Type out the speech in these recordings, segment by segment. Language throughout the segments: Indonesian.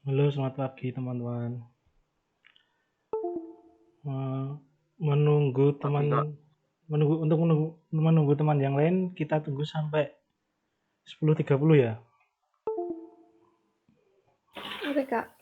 Halo, selamat pagi teman-teman. Eh, menunggu Pagi teman, Kak. menunggu teman yang lain, kita tunggu sampai 10.30 ya. Oke, Kak.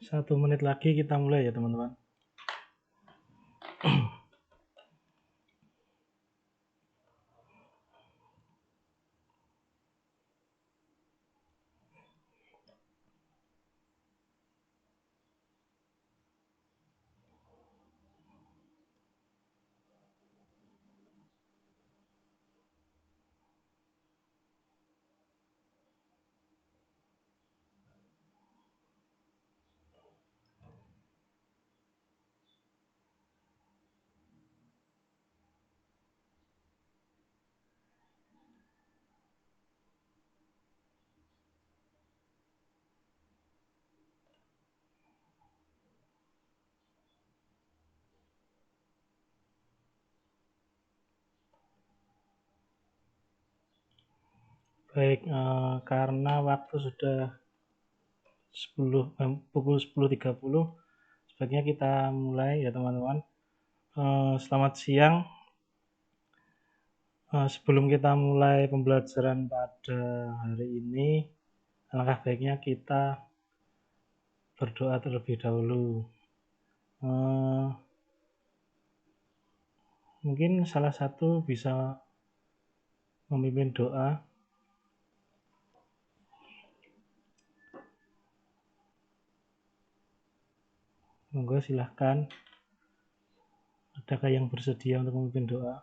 Satu menit lagi kita mulai ya teman-teman. Baik, karena waktu sudah pukul 10.30, sebaiknya kita mulai ya teman-teman. Selamat siang. Sebelum kita mulai pembelajaran pada hari ini, alangkah baiknya kita berdoa terlebih dahulu. Mungkin salah satu bisa memimpin doa. Monggo silahkan. Adakah yang bersedia untuk memimpin doa?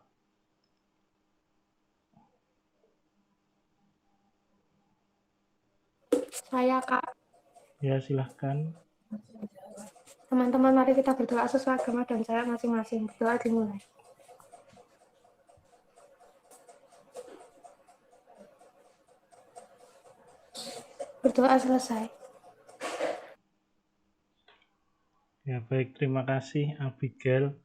Saya, Kak. Ya, silahkan. Teman-teman, mari kita berdoa sesuai agama dan cara masing-masing. Berdoa dimulai. Berdoa selesai. Ya, baik. Terima kasih, Abigail.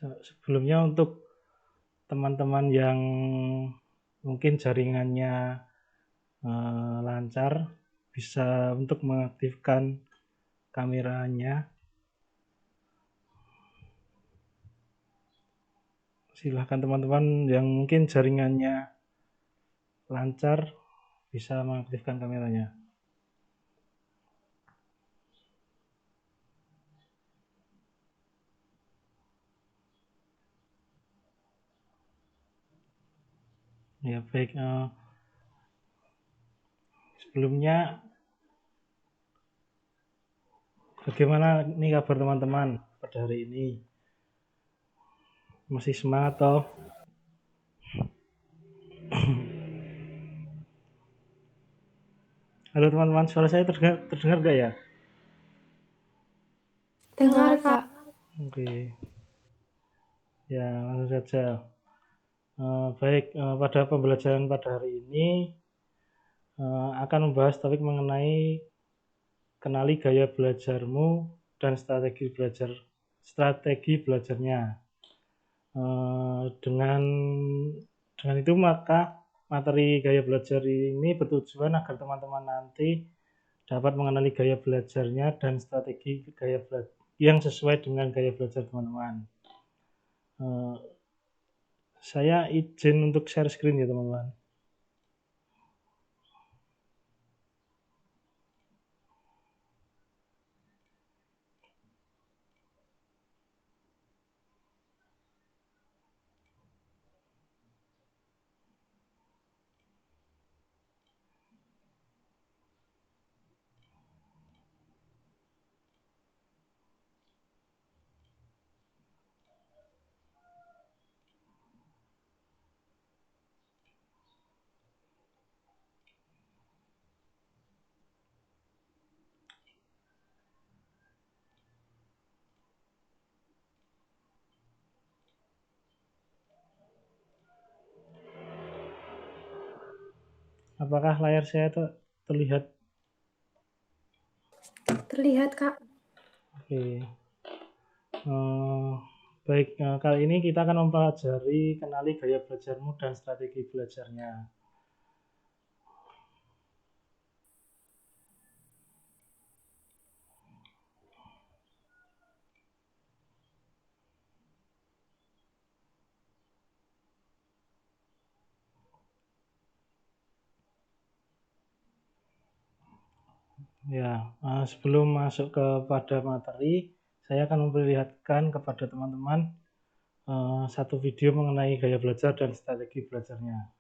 Sebelumnya untuk teman-teman yang mungkin jaringannya lancar, bisa untuk mengaktifkan kameranya. Silahkan teman-teman yang mungkin jaringannya lancar, bisa mengaktifkan kameranya. Ya, baik. Sebelumnya, bagaimana nih kabar teman-teman pada hari ini? Masih semangat toh? Halo teman-teman, suara saya terdengar gak ya? Dengar, Kak. Oke. Ya, langsung saja. Baik, pada pembelajaran pada hari ini akan membahas topik mengenai kenali gaya belajarmu dan strategi belajarnya. Dengan itu maka materi gaya belajar ini bertujuan agar teman-teman nanti dapat mengenali gaya belajarnya dan strategi gaya belajar yang sesuai dengan gaya belajar teman-teman. Saya izin untuk share screen ya teman-teman. Apakah layar saya terlihat? Terlihat, Kak. Oke. Baik, kali ini kita akan mempelajari kenali gaya belajarmu dan strategi belajarnya. Ya, sebelum masuk kepada materi, saya akan memperlihatkan kepada teman-teman satu video mengenai gaya belajar dan strategi belajarnya.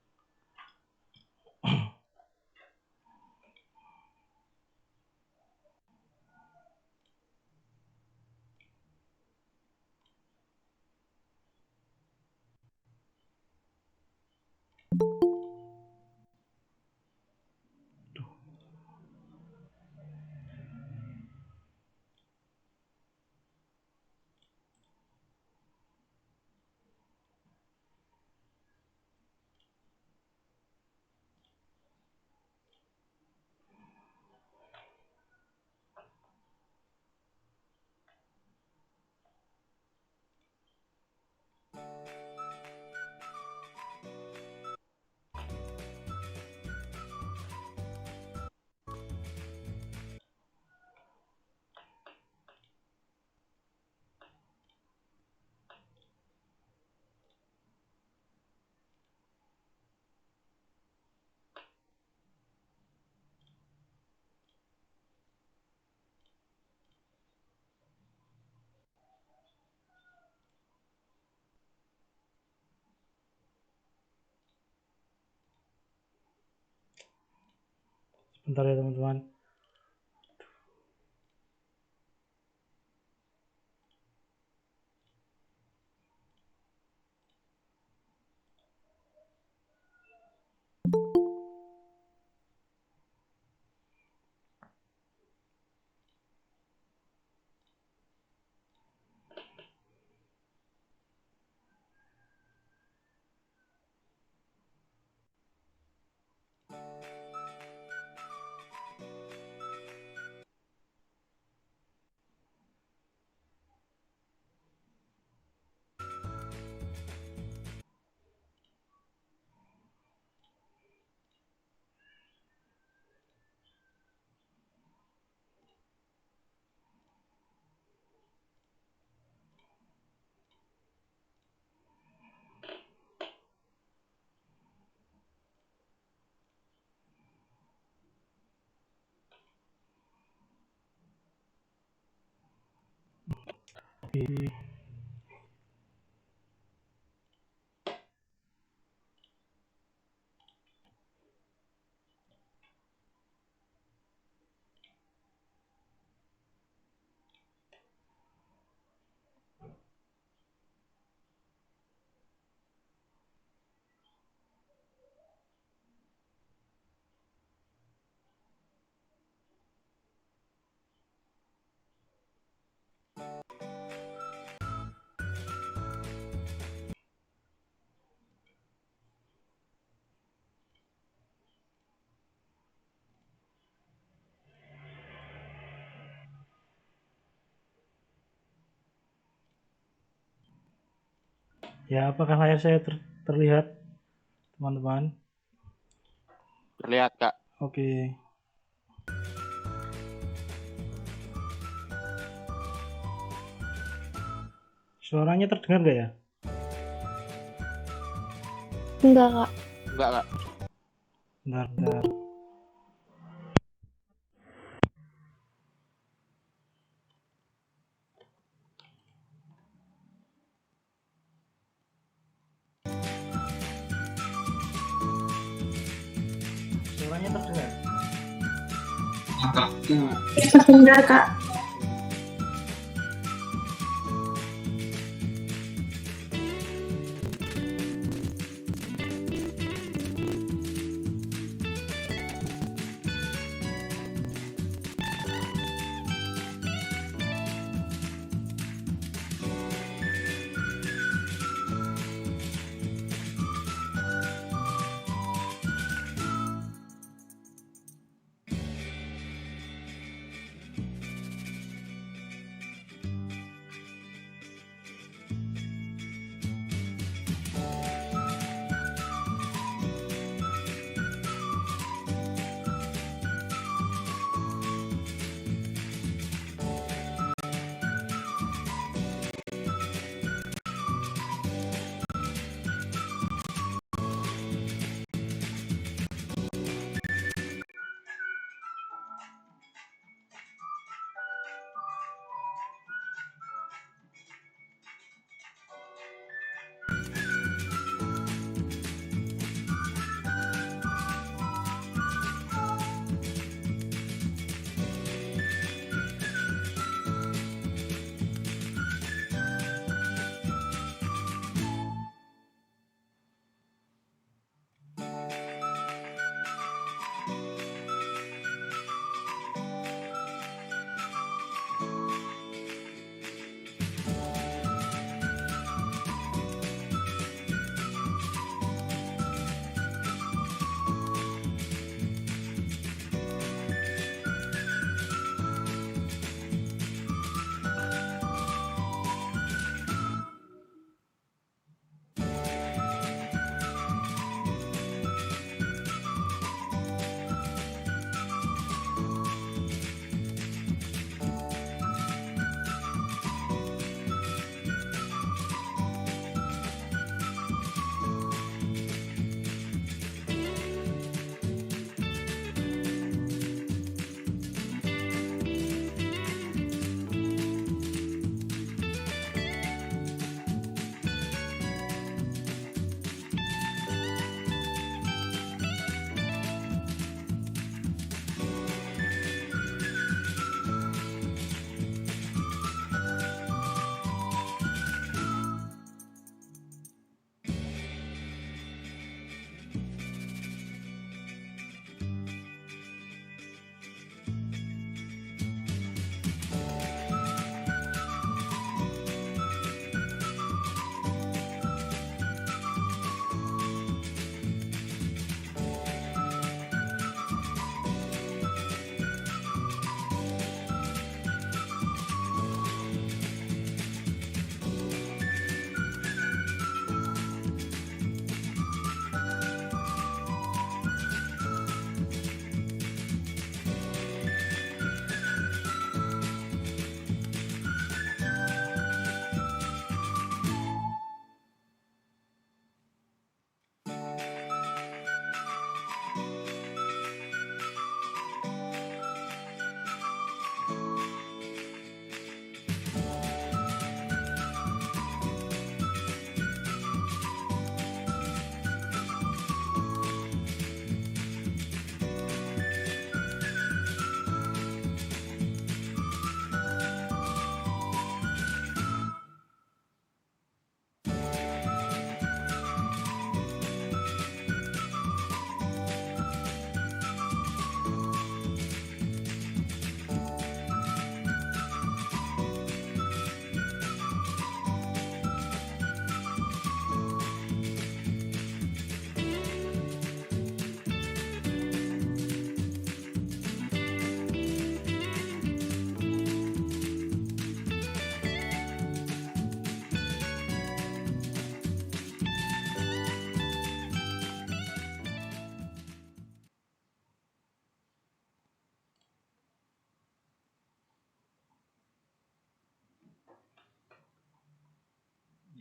Sebentar ya teman-teman. Oke. Ya, apakah layar saya terlihat, teman-teman? Terlihat, Kak. Oke. Suaranya terdengar nggak ya? Enggak, Kak. Enggak, Kak. Bentar. Suaranya terdengar? Terdengar, Kak.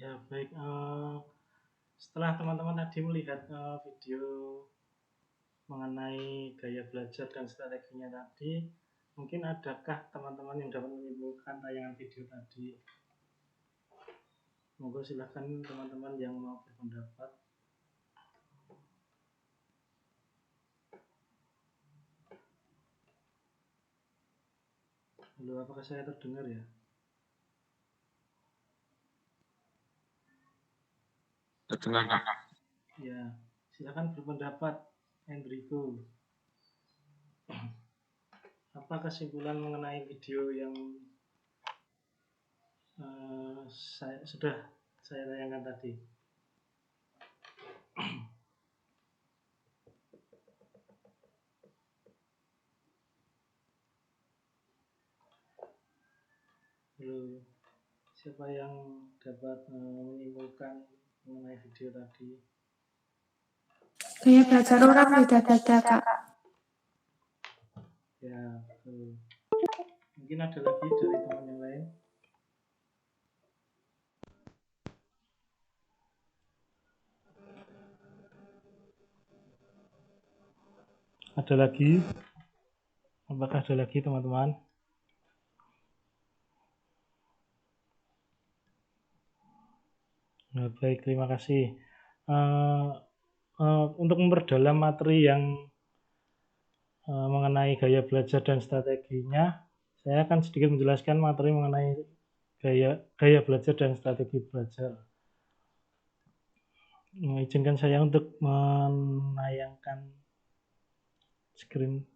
Ya baik, setelah teman-teman tadi melihat video mengenai gaya belajar dan strateginya tadi, mungkin adakah teman-teman yang dapat menyimpulkan tayangan video tadi? Monggo silahkan teman-teman yang mau berpendapat. Halo, apakah saya terdengar ya? Terdengar Kak. Ya, silakan berpendapat, Enrico. Apa kesimpulan mengenai video yang sudah saya tayangkan tadi? Halo, siapa yang dapat menyimpulkan mengenai video tadi? Gaya belajar orang beda-beda, Kak. Ya, betul. Mungkin ada lagi dari teman yang lain. Ada lagi? Apakah ada lagi teman-teman? Nah, baik, terima kasih. Untuk memperdalam materi yang mengenai gaya belajar dan strateginya, saya akan sedikit menjelaskan materi mengenai gaya belajar dan strategi belajar. Izinkan saya untuk menayangkan screen.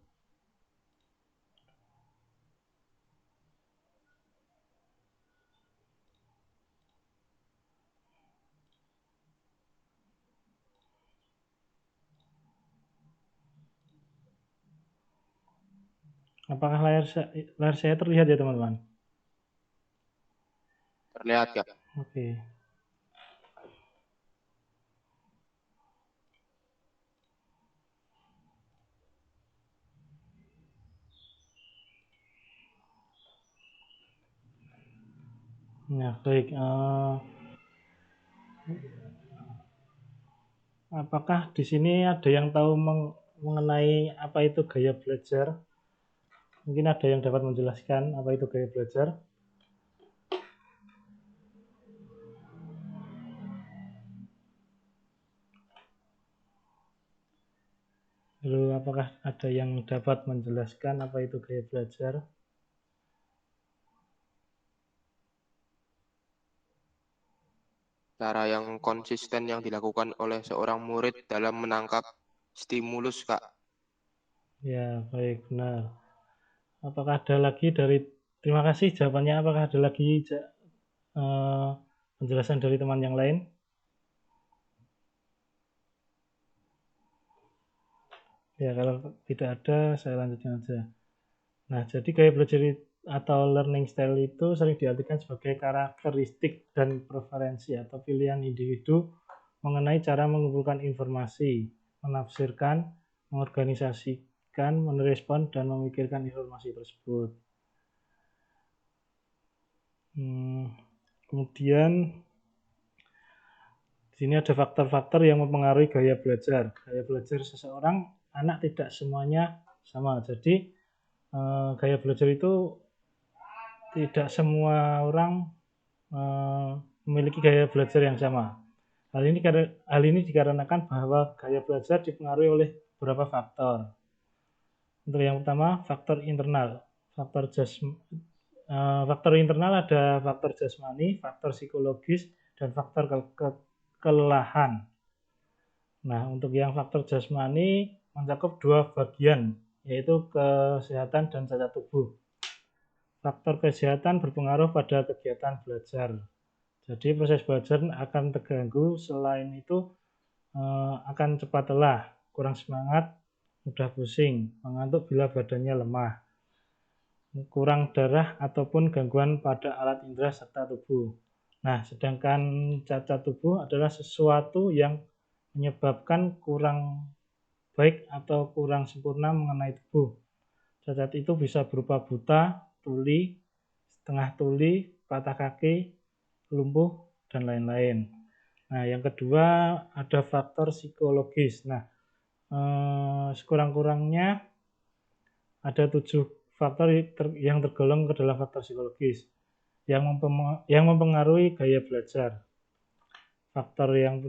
Apakah layar saya terlihat ya teman-teman? Terlihat Kak. Oke. Nah, baik. Apakah di sini ada yang tahu mengenai apa itu gaya belajar? Mungkin ada yang dapat menjelaskan apa itu gaya belajar? Lalu apakah ada yang dapat menjelaskan apa itu gaya belajar? Cara yang konsisten yang dilakukan oleh seorang murid dalam menangkap stimulus Kak. Ya, baik, benar. Apakah ada lagi terima kasih jawabannya. Apakah ada lagi penjelasan dari teman yang lain? Ya, kalau tidak ada, saya lanjutkan aja. Nah, jadi gaya belajar atau learning style itu sering diartikan sebagai karakteristik dan preferensi atau pilihan individu mengenai cara mengumpulkan informasi, menafsirkan, mengorganisasikan, merespon, dan memikirkan informasi tersebut. Kemudian di sini ada faktor-faktor yang mempengaruhi gaya belajar. Gaya belajar seseorang, anak tidak semuanya sama. Jadi gaya belajar itu tidak semua orang memiliki gaya belajar yang sama. Hal ini dikarenakan bahwa gaya belajar dipengaruhi oleh beberapa faktor. Untuk yang pertama, faktor internal. Faktor internal ada faktor jasmani, faktor psikologis, dan faktor kelelahan. Nah, untuk yang faktor jasmani mencakup dua bagian, yaitu kesehatan dan cacat tubuh. Faktor kesehatan berpengaruh pada kegiatan belajar. Jadi proses belajar akan terganggu. Selain itu akan cepat lelah, kurang semangat, mudah pusing, mengantuk bila badannya lemah, kurang darah ataupun gangguan pada alat indera serta tubuh. Nah, sedangkan cacat tubuh adalah sesuatu yang menyebabkan kurang baik atau kurang sempurna mengenai tubuh. Cacat itu bisa berupa buta, tuli, setengah tuli, patah kaki, lumpuh, dan lain-lain. Nah, yang kedua ada faktor psikologis. Nah, sekurang-kurangnya ada 7 faktor yang tergolong ke dalam faktor psikologis yang mempengaruhi gaya belajar. Faktor yang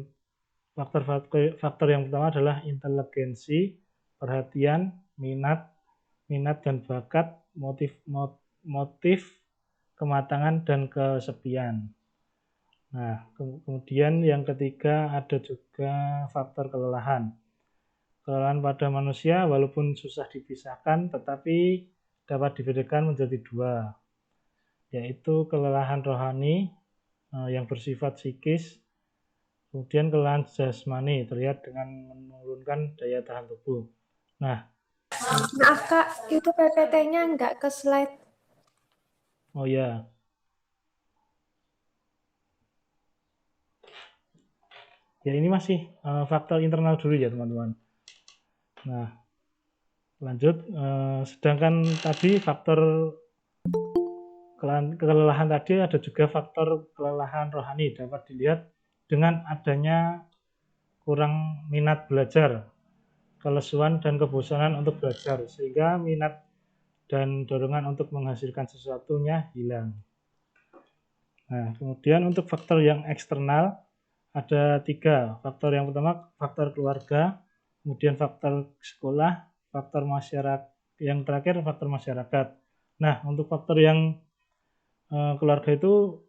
pertama adalah inteligensi, perhatian, minat dan bakat, motif, kematangan dan kesepian. Nah, kemudian yang ketiga ada juga faktor kelelahan. Kelelahan pada manusia walaupun susah dipisahkan tetapi dapat dibedakan menjadi 2, yaitu kelelahan rohani yang bersifat psikis, kemudian kelelahan jasmani terlihat dengan menurunkan daya tahan tubuh. Nah, Maaf Kak, itu PPT-nya nggak ke slide. oh ya. Ya ini masih faktor internal dulu ya teman-teman. Nah, lanjut. Sedangkan tadi faktor kelelahan tadi ada juga faktor kelelahan rohani dapat dilihat dengan adanya kurang minat belajar, kelesuan dan kebosanan untuk belajar sehingga minat dan dorongan untuk menghasilkan sesuatunya hilang. Nah, kemudian untuk faktor yang eksternal ada 3. Faktor yang pertama faktor keluarga, kemudian faktor sekolah, faktor masyarakat, yang terakhir faktor masyarakat. Nah, untuk faktor yang keluarga itu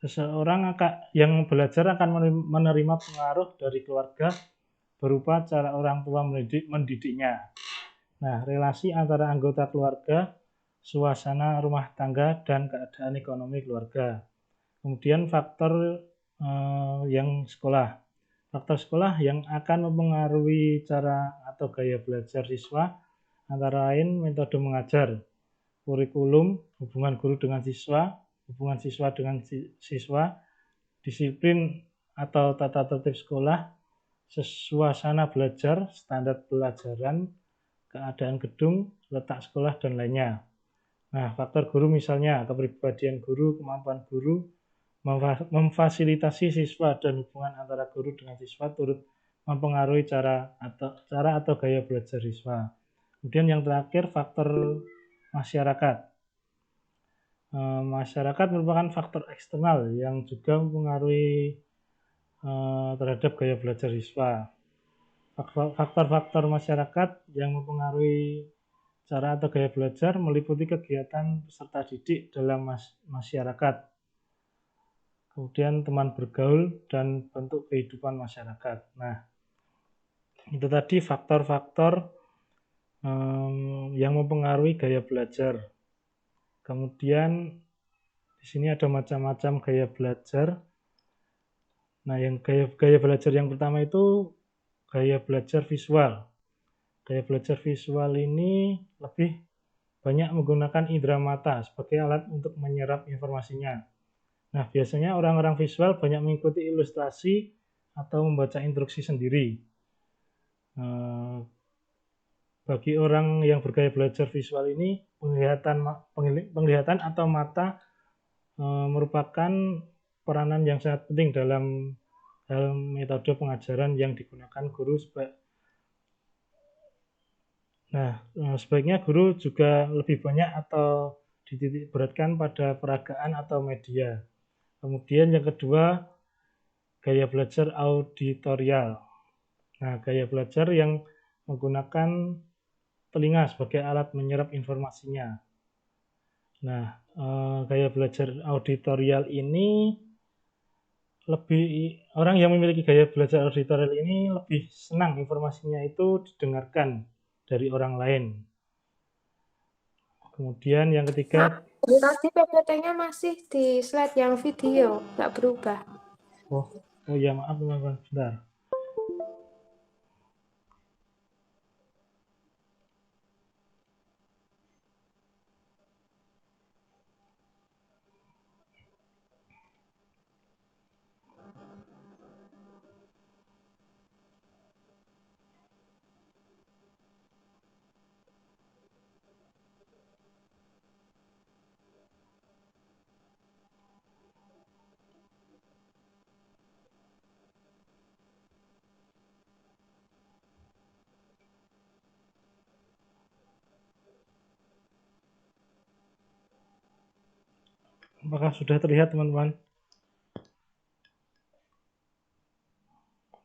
seseorang yang belajar akan menerima pengaruh dari keluarga berupa cara orang tua mendidiknya. Nah, relasi antara anggota keluarga, suasana rumah tangga, dan keadaan ekonomi keluarga. Kemudian faktor yang sekolah. Faktor sekolah yang akan mempengaruhi cara atau gaya belajar siswa antara lain metode mengajar, kurikulum, hubungan guru dengan siswa, hubungan siswa dengan siswa, disiplin atau tata tertib sekolah, suasana belajar, standar pelajaran, keadaan gedung, letak sekolah, dan lainnya. Nah, faktor guru misalnya kepribadian guru, kemampuan guru, memfasilitasi siswa dan hubungan antara guru dengan siswa turut mempengaruhi cara atau gaya belajar siswa. Kemudian yang terakhir faktor masyarakat. Masyarakat merupakan faktor eksternal yang juga mempengaruhi terhadap gaya belajar siswa. Faktor-faktor masyarakat yang mempengaruhi cara atau gaya belajar meliputi kegiatan peserta didik dalam masyarakat, kemudian teman bergaul, dan bentuk kehidupan masyarakat. Nah, itu tadi faktor-faktor yang mempengaruhi gaya belajar. Kemudian di sini ada macam-macam gaya belajar. Nah, yang gaya belajar yang pertama itu gaya belajar visual. Gaya belajar visual ini lebih banyak menggunakan indera mata sebagai alat untuk menyerap informasinya. Nah, biasanya orang-orang visual banyak mengikuti ilustrasi atau membaca instruksi sendiri. Bagi orang yang bergaya belajar visual ini, penglihatan atau mata merupakan peranan yang sangat penting dalam hal metode pengajaran yang digunakan guru. Nah, sebaiknya guru juga lebih banyak atau dititik beratkan pada peragaan atau media. Kemudian yang kedua, gaya belajar auditorial. Nah, gaya belajar yang menggunakan telinga sebagai alat menyerap informasinya. Nah, gaya belajar auditorial ini orang yang memiliki gaya belajar auditorial ini lebih senang informasinya itu didengarkan dari orang lain. Kemudian yang ketiga, Tadi PPT-nya masih di slide yang video, nggak berubah. oh ya maaf teman-teman, bentar. Apakah sudah terlihat teman-teman?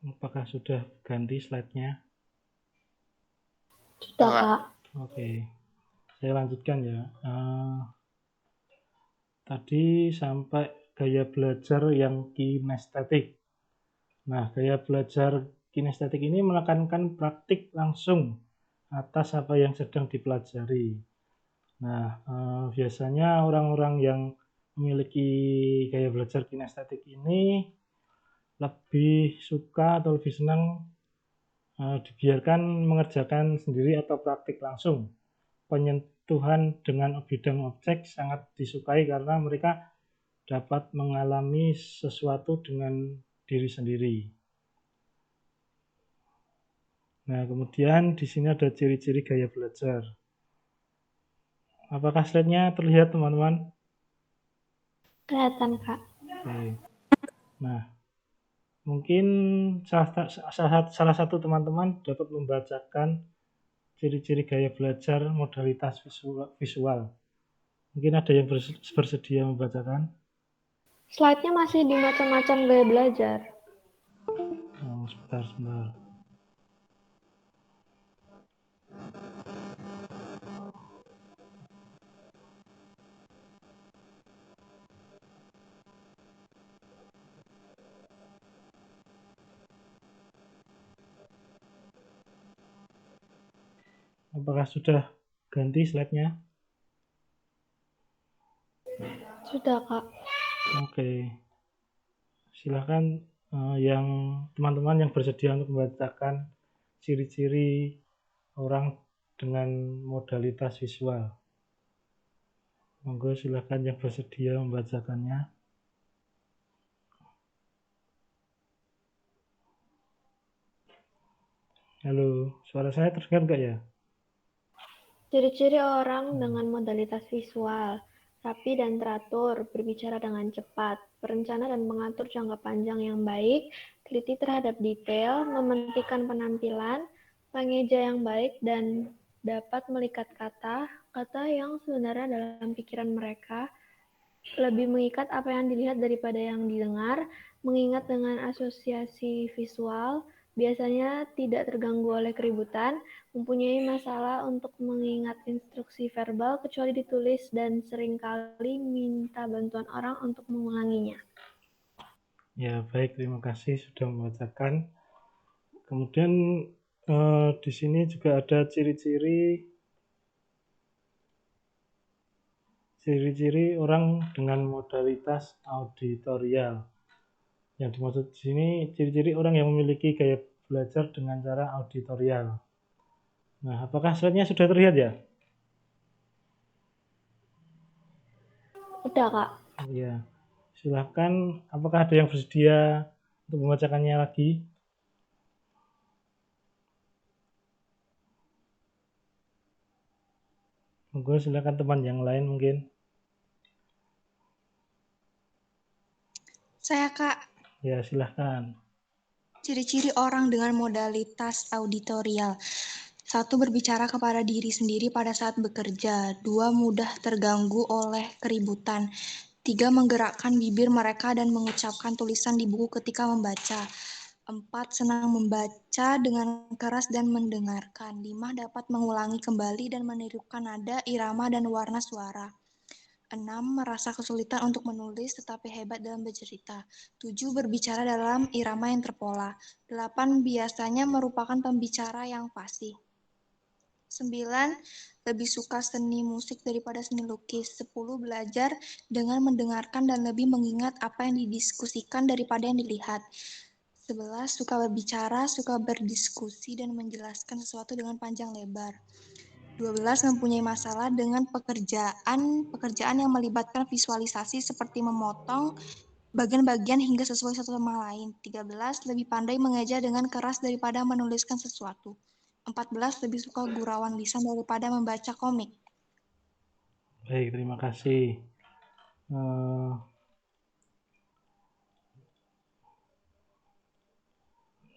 Apakah sudah ganti slide-nya? Sudah, Kak. Kak. Oke, saya lanjutkan ya. Tadi sampai gaya belajar yang kinestetik. Nah, gaya belajar kinestetik ini menekankan praktik langsung atas apa yang sedang dipelajari. Nah, biasanya orang-orang yang memiliki gaya belajar kinestetik ini lebih suka atau lebih senang dibiarkan mengerjakan sendiri atau praktik langsung. Penyentuhan dengan bidang objek sangat disukai karena mereka dapat mengalami sesuatu dengan diri sendiri. Nah, kemudian di sini ada ciri-ciri gaya belajar. Apakah slide-nya terlihat, teman-teman? Kelihatan, Kak. Oke. Nah, mungkin salah satu teman-teman dapat membacakan ciri-ciri gaya belajar modalitas visual. Mungkin ada yang bersedia membacakan? Slide-nya masih di macam-macam gaya belajar. Sebentar. Apakah sudah ganti slide-nya? Sudah, Kak. Oke. Silahkan yang teman-teman yang bersedia untuk membacakan ciri-ciri orang dengan modalitas visual. Monggo silahkan yang bersedia membacakannya. Halo, suara saya terdengar nggak ya? Ciri-ciri orang dengan modalitas visual, rapi dan teratur, berbicara dengan cepat, berencana dan mengatur jangka panjang yang baik, teliti terhadap detail, mementingkan penampilan, pengeja yang baik, dan dapat melihat kata yang sebenarnya dalam pikiran mereka, lebih mengikat apa yang dilihat daripada yang didengar, mengingat dengan asosiasi visual, biasanya tidak terganggu oleh keributan, mempunyai masalah untuk mengingat instruksi verbal kecuali ditulis dan seringkali minta bantuan orang untuk mengulanginya. Ya, baik, terima kasih sudah membacakan. Kemudian di sini juga ada ciri-ciri orang dengan modalitas auditorial. Yang dimaksud di sini ciri-ciri orang yang memiliki gaya belajar dengan cara auditorial. Nah, apakah slide-nya sudah terlihat ya? Udah, Kak. Iya. Silahkan, apakah ada yang bersedia untuk membacakannya lagi? Monggo silakan teman yang lain mungkin. Saya, Kak. Ya, silahkan. Ciri-ciri orang dengan modalitas auditorial. 1. Berbicara kepada diri sendiri pada saat bekerja. 2. Mudah terganggu oleh keributan. 3. Menggerakkan bibir mereka dan mengucapkan tulisan di buku ketika membaca. 4. Senang membaca dengan keras dan mendengarkan. 5. Dapat mengulangi kembali dan menirukan nada, irama, dan warna suara. 6. Merasa kesulitan untuk menulis tetapi hebat dalam bercerita. 7. Berbicara dalam irama yang terpola. 8. Biasanya merupakan pembicara yang fasih. 9. Lebih suka seni musik daripada seni lukis. 10. Belajar dengan mendengarkan dan lebih mengingat apa yang didiskusikan daripada yang dilihat. 11. Suka berbicara, suka berdiskusi dan menjelaskan sesuatu dengan panjang lebar. 12. Mempunyai masalah dengan pekerjaan yang melibatkan visualisasi seperti memotong bagian-bagian hingga sesuai satu sama lain. 13. Lebih pandai mengeja dengan keras daripada menuliskan sesuatu. 14. Lebih suka gurauan lisan daripada membaca komik. Baik, terima kasih.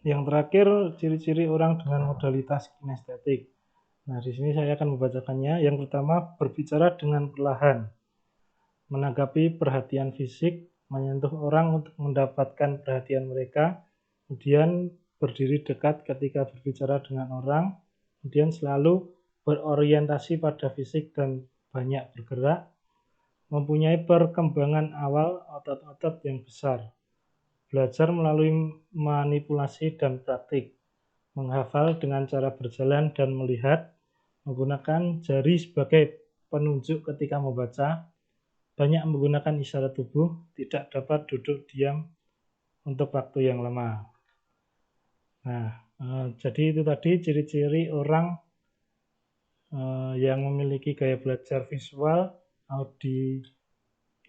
Yang terakhir, ciri-ciri orang dengan modalitas kinestetik. Nah, di sini saya akan membacakannya. Yang pertama, berbicara dengan perlahan. menanggapi perhatian fisik, menyentuh orang untuk mendapatkan perhatian mereka, kemudian berdiri dekat ketika berbicara dengan orang, kemudian selalu berorientasi pada fisik dan banyak bergerak, mempunyai perkembangan awal otot-otot yang besar, belajar melalui manipulasi dan praktik, menghafal dengan cara berjalan dan melihat, menggunakan jari sebagai penunjuk ketika membaca, banyak menggunakan isyarat tubuh, tidak dapat duduk diam untuk waktu yang lama. Nah, jadi itu tadi ciri-ciri orang yang memiliki gaya belajar visual,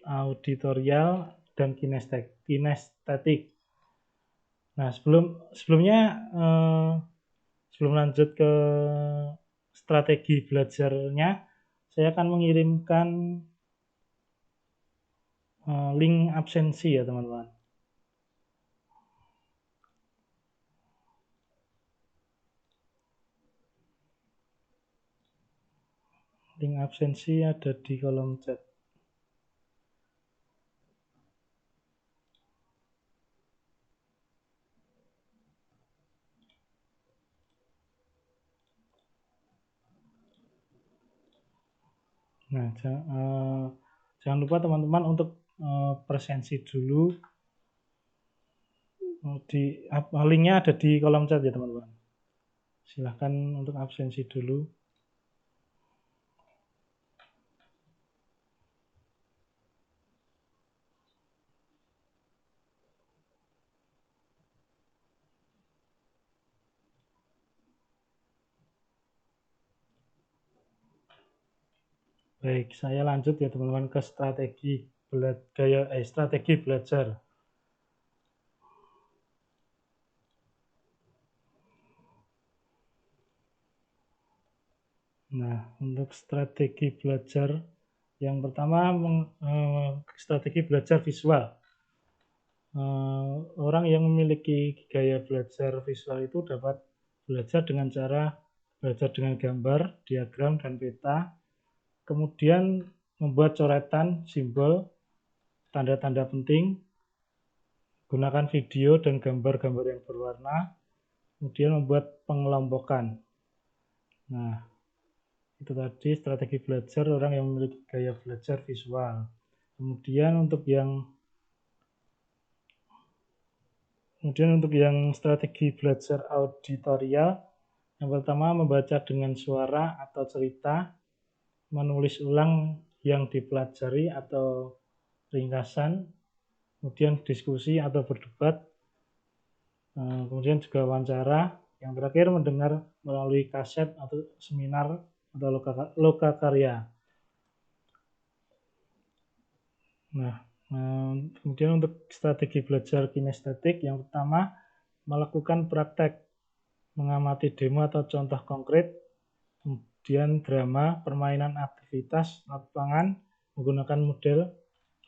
auditorial, dan kinestetik. Nah, sebelum lanjut ke strategi belajarnya, saya akan mengirimkan link absensi ya teman-teman. Link absensi ada di kolom chat. Nah, jangan lupa teman-teman untuk presensi dulu. Linknya ada di kolom chat ya teman-teman. Silahkan untuk absensi dulu. Baik, saya lanjut ya teman-teman ke strategi belajar. Nah, untuk strategi belajar yang pertama, strategi belajar visual. Orang yang memiliki gaya belajar visual itu dapat belajar dengan cara belajar dengan gambar, diagram, dan peta, kemudian membuat coretan, simbol, tanda-tanda penting, gunakan video dan gambar-gambar yang berwarna, kemudian membuat pengelompokan. Nah, itu tadi strategi belajar orang yang memiliki gaya belajar visual. Kemudian untuk yang strategi belajar auditorial, yang pertama membaca dengan suara atau cerita, menulis ulang yang dipelajari atau ringkasan, kemudian diskusi atau berdebat, kemudian juga wawancara, yang terakhir mendengar melalui kaset atau seminar atau lokakarya. Nah, kemudian untuk strategi belajar kinestetik, yang pertama melakukan praktek, mengamati demo atau contoh konkret, kemudian drama, permainan aktivitas lapangan, menggunakan model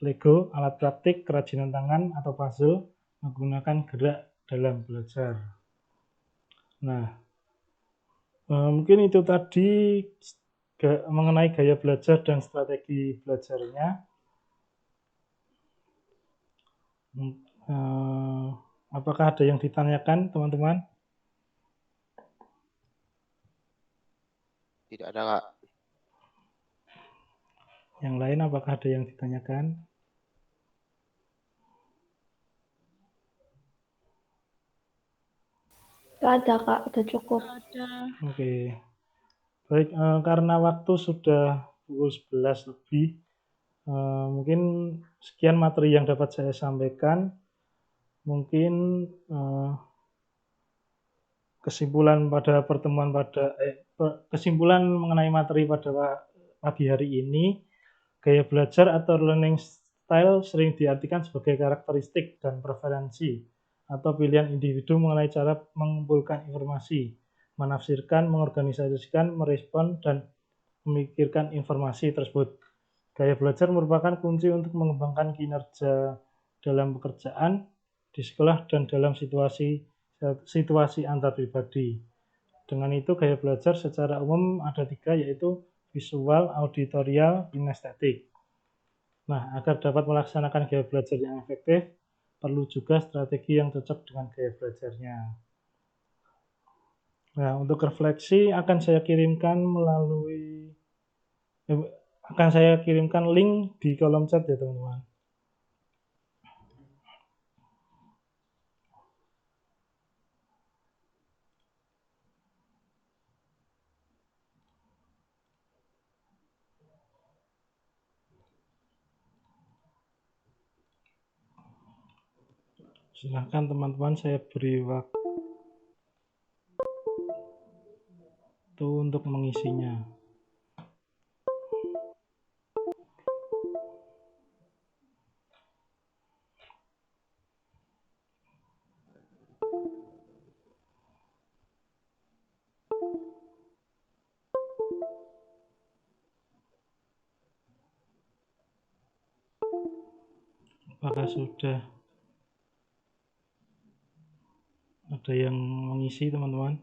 Lego, alat praktik, kerajinan tangan atau puzzle, menggunakan gerak dalam belajar. Nah, mungkin itu tadi mengenai gaya belajar dan strategi belajarnya. Apakah ada yang ditanyakan, teman-teman? Tidak ada, Kak. Yang lain apakah ada yang ditanyakan? Gak ada, Kak. Udah cukup. Oke. Baik, karena waktu sudah pukul 11 lebih, mungkin sekian materi yang dapat saya sampaikan. Mungkin kesimpulan mengenai materi pada pagi hari ini, gaya belajar atau learning style sering diartikan sebagai karakteristik dan preferensi atau pilihan individu mengenai cara mengumpulkan informasi, menafsirkan, mengorganisasikan, merespon, dan memikirkan informasi tersebut. Gaya belajar merupakan kunci untuk mengembangkan kinerja dalam pekerjaan, di sekolah, dan dalam situasi antar pribadi. Dengan itu, gaya belajar secara umum ada 3, yaitu visual, auditorial, kinestetik. Nah, agar dapat melaksanakan gaya belajar yang efektif, perlu juga strategi yang cocok dengan gaya belajarnya. Nah, untuk refleksi akan saya kirimkan link di kolom chat ya teman-teman. Silahkan teman-teman, saya beri waktu untuk mengisinya. Apakah sudah ada yang mengisi teman-teman?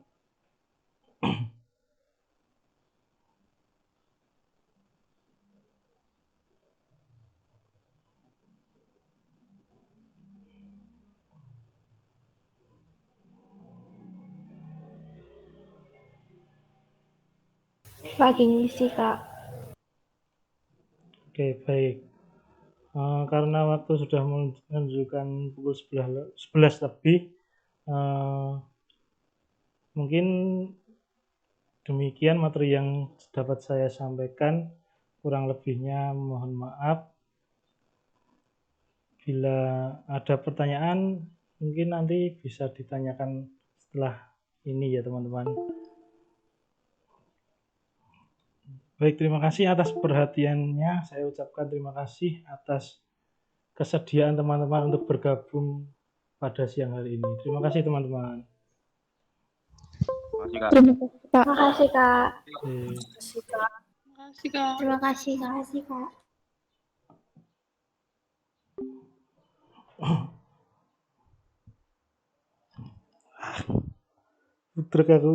Lagi ngisi, Kak. Oke, baik. Karena waktu sudah menunjukkan pukul 11 lebih, mungkin demikian materi yang dapat saya sampaikan. Kurang lebihnya mohon maaf. Bila ada pertanyaan, mungkin nanti bisa ditanyakan setelah ini ya teman-teman. Baik, terima kasih atas perhatiannya. Saya ucapkan terima kasih atas kesediaan teman-teman untuk bergabung pada siang hari ini. Terima kasih teman-teman. Terima kasih, Kak. Terima kasih, Kak. Terima kasih, Kak. Truk aku.